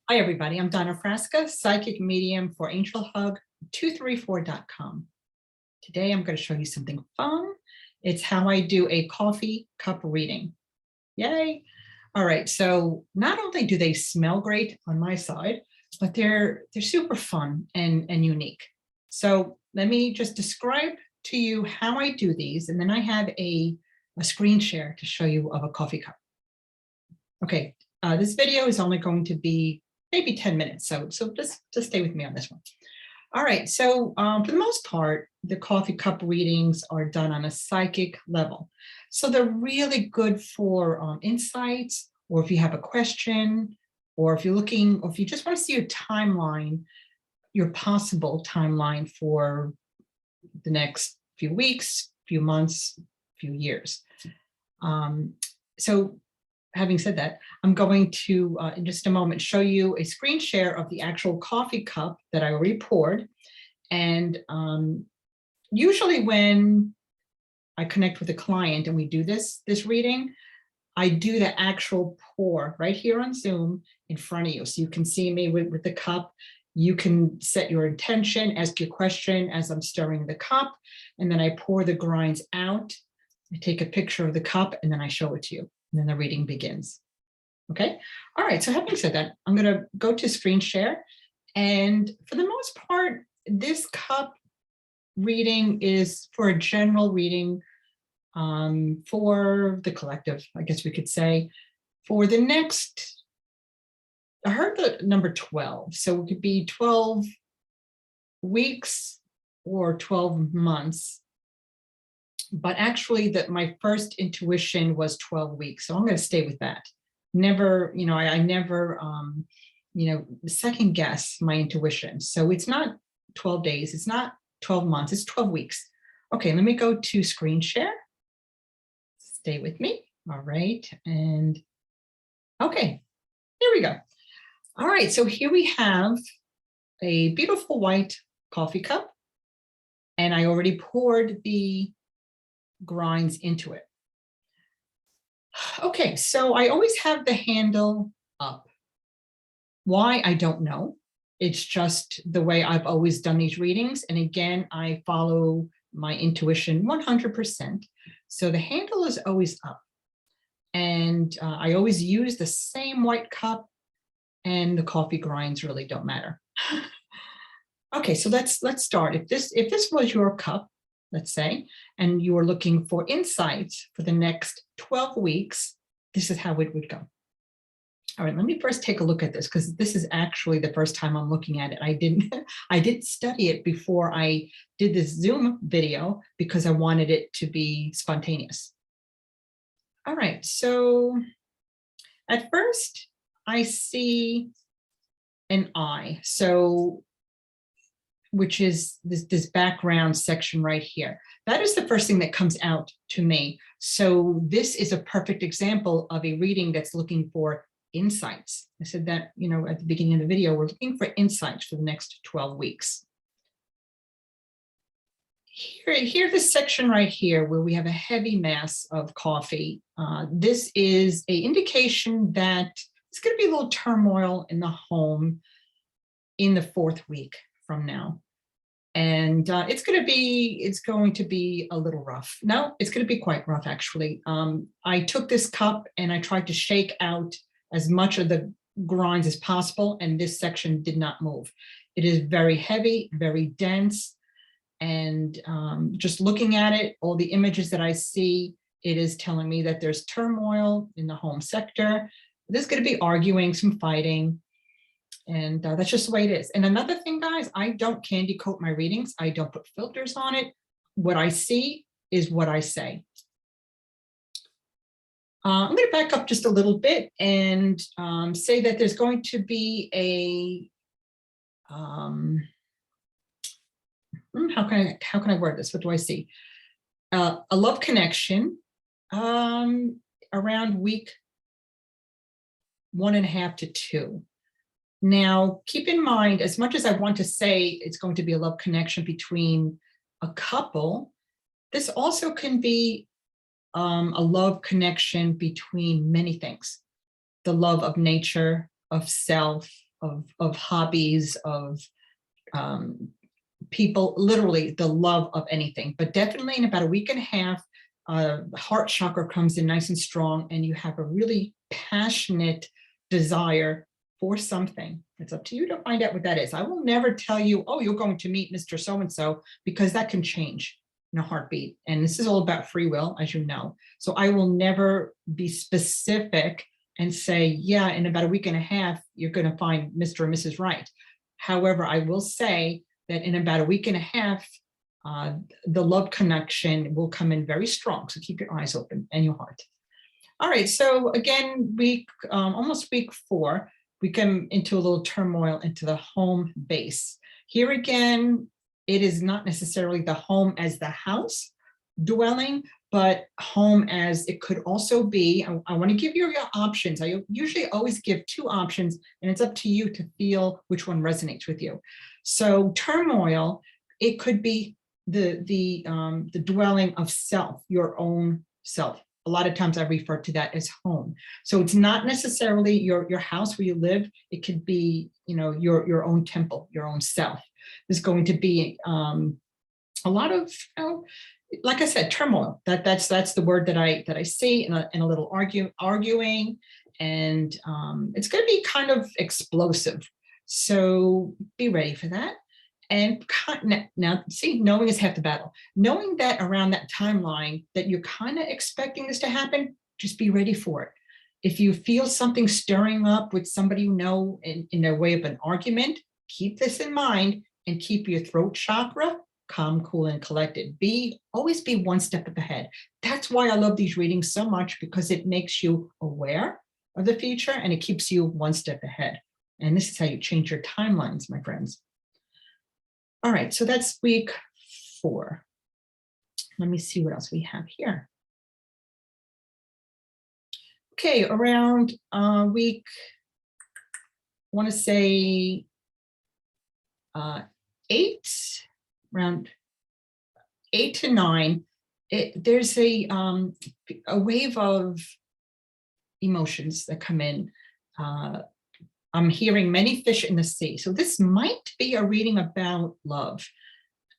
Hi, everybody. I'm Donna Frasca, psychic medium for angelhug234.com. Today, I'm going to show you something fun. It's how I do a coffee cup reading. Yay. All right. So not only do they smell great on my side, but they're super fun and unique. So let me just describe to you how I do these. And then I have a screen share to show you of a coffee cup. Okay. This video is only going to be maybe 10 minutes. So just stay with me on this one. All right. So for the most part, the coffee cup readings are done on a psychic level. So they're really good for insights, or if you have a question, or if you're looking, or if you just want to see a timeline, your possible timeline for the next few weeks, few months, few years. So having said that, I'm going to, in just a moment, show you a screen share of the actual coffee cup that I already poured. And usually when I connect with a client and we do this reading, I do the actual pour right here on Zoom in front of you. So you can see me with the cup. You can set your intention, ask your question as I'm stirring the cup, and then I pour the grinds out. I take a picture of the cup and then I show it to you. And then the reading begins. Okay. All right. So having said that, I'm going to go to screen share. And for the most part, this cup reading is for a general reading for the collective, I guess we could say, for the next, I heard the number 12. So it could be 12 weeks or 12 months. But actually my first intuition was 12 weeks. So I'm going to stay with that. Never, I never, second guess my intuition. So it's not 12 days. It's not 12 months. It's 12 weeks. Okay, let me go to screen share. Stay with me. All right. And okay, here we go. All right. So here we have a beautiful white coffee cup. And I already poured the grinds into it. Okay, so I always have the handle up. Why? I don't know. It's just the way I've always done these readings. And again, I follow my intuition 100%. So the handle is always up. And I always use the same white cup, and the coffee grinds really don't matter. Okay, so let's start. If this was your cup, let's say, and you are looking for insights for the next 12 weeks, this is how it would go. All right, let me first take a look at this, because this is actually the first time I'm looking at it. I didn't study it before I did this Zoom video because I wanted it to be spontaneous. All right, so at first I see an eye. So which is this background section right here. That is the first thing that comes out to me. So this is a perfect example of a reading that's looking for insights. I said that, at the beginning of the video, we're looking for insights for the next 12 weeks. Here, this section right here, where we have a heavy mass of coffee, this is an indication that it's going to be a little turmoil in the home in the 4th week from now. And it's going to be a little rough. No, it's going to be quite rough, actually. I took this cup and I tried to shake out as much of the grinds as possible, and this section did not move. It is very heavy, very dense, and just looking at it, all the images that I see, it is telling me that there's turmoil in the home sector. There's going to be arguing, some fighting. And that's just the way it is. And another thing, guys, I don't candy coat my readings. I don't put filters on it. What I see is what I say. I'm going to back up just a little bit and say that there's going to be a, how can I word this? What do I see? A love connection around week 1.5 to 2. Now, keep in mind, as much as I want to say it's going to be a love connection between a couple, this also can be a love connection between many things. The love of nature, of self, of hobbies, of people, literally the love of anything. But definitely in about a week and a half, the heart chakra comes in nice and strong, and you have a really passionate desire for something. It's up to you to find out what that is. I will never tell you, oh, you're going to meet Mr. So-and-so, because that can change in a heartbeat. And this is all about free will, as you know. So I will never be specific and say, yeah, in about a week and a half, you're going to find Mr. or Mrs. Right. However, I will say that in about a week and a half, the love connection will come in very strong. So keep your eyes open and your heart. All right, so again, almost week 4, we come into a little turmoil into the home base. Here again, it is not necessarily the home as the house dwelling, but home as it could also be. I want to give you your options. I usually always give 2 options, and it's up to you to feel which one resonates with you. So turmoil, it could be the dwelling of self, your own self. A lot of times I refer to that as home. So it's not necessarily your house where you live. It could be, your own temple, your own self. There's going to be a lot of, like I said, turmoil. That's the word that I see, in a little arguing, and it's going to be kind of explosive. So be ready for that. And now, see, knowing is half the battle. Knowing that around that timeline that you're kind of expecting this to happen, just be ready for it. If you feel something stirring up with somebody you know in a way of an argument, keep this in mind and keep your throat chakra calm, cool, and collected. Always be one step ahead. That's why I love these readings so much, because it makes you aware of the future and it keeps you one step ahead. And this is how you change your timelines, my friends. All right, so that's week 4. Let me see what else we have here. Okay, around week, I want to say 8, around 8 to 9, there's a wave of emotions that come in. I'm hearing many fish in the sea. So this might be a reading about love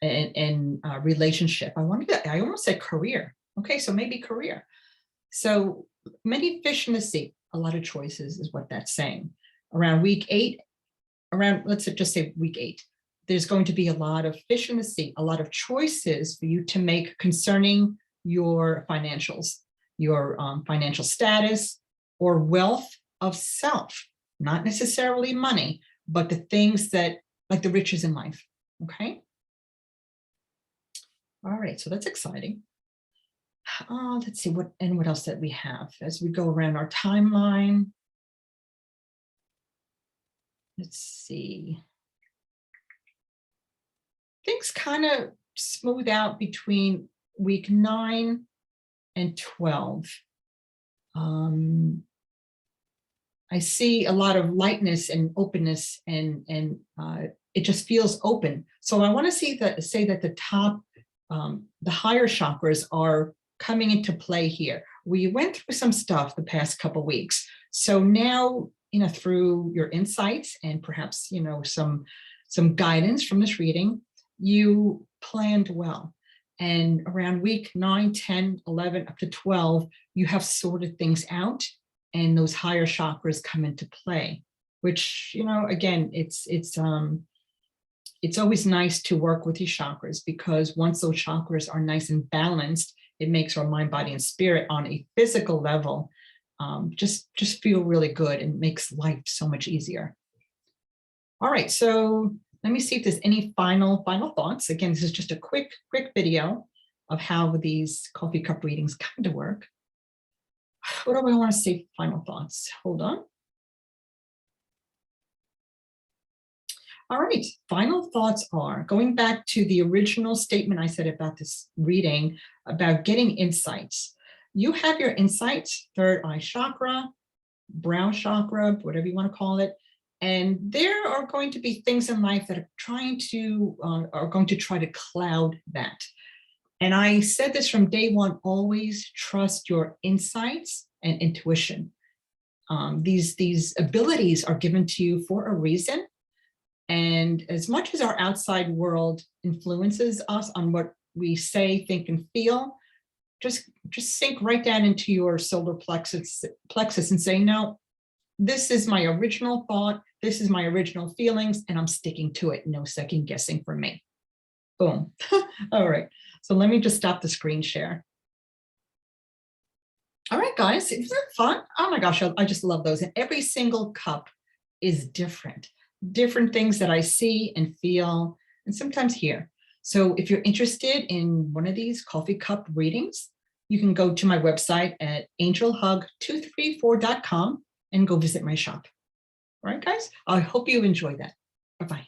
and relationship. I almost said career. Okay, so maybe career. So many fish in the sea, a lot of choices is what that's saying. Around week 8, let's just say week 8, there's going to be a lot of fish in the sea, a lot of choices for you to make concerning your financials, your financial status, or wealth of self. Not necessarily money, but the things that, like the riches in life, okay? All right, so that's exciting. Let's see what else that we have as we go around our timeline. Let's see. Things kind of smooth out between week 9 and 12. I see a lot of lightness and openness, and it just feels open. So I want to say that the top, the higher chakras are coming into play here. We went through some stuff the past couple of weeks. So now, through your insights and perhaps, some guidance from this reading, you planned well. And around week 9, 10, 11, up to 12, you have sorted things out. And those higher chakras come into play, which, again, it's always nice to work with these chakras, because once those chakras are nice and balanced, it makes our mind, body, and spirit on a physical level just feel really good and makes life so much easier. All right, so let me see if there's any final thoughts. Again, this is just a quick video of how these coffee cup readings kind of work. What do I want to say? Final thoughts. Hold on. All right. Final thoughts are going back to the original statement I said about this reading, about getting insights. You have your insights, third eye chakra, brow chakra, whatever you want to call it. And there are going to be things in life that are going to try to cloud that. And I said this from day one, always trust your insights and intuition. These abilities are given to you for a reason. And as much as our outside world influences us on what we say, think, and feel, just sink right down into your solar plexus and say, no, this is my original thought. This is my original feelings, and I'm sticking to it. No second guessing for me. Boom. All right. So let me just stop the screen share. All right, guys, isn't that fun? Oh my gosh, I just love those. And every single cup is different. Different things that I see and feel, and sometimes hear. So if you're interested in one of these coffee cup readings, you can go to my website at angelhug234.com and go visit my shop. All right, guys, I hope you enjoy that. Bye-bye.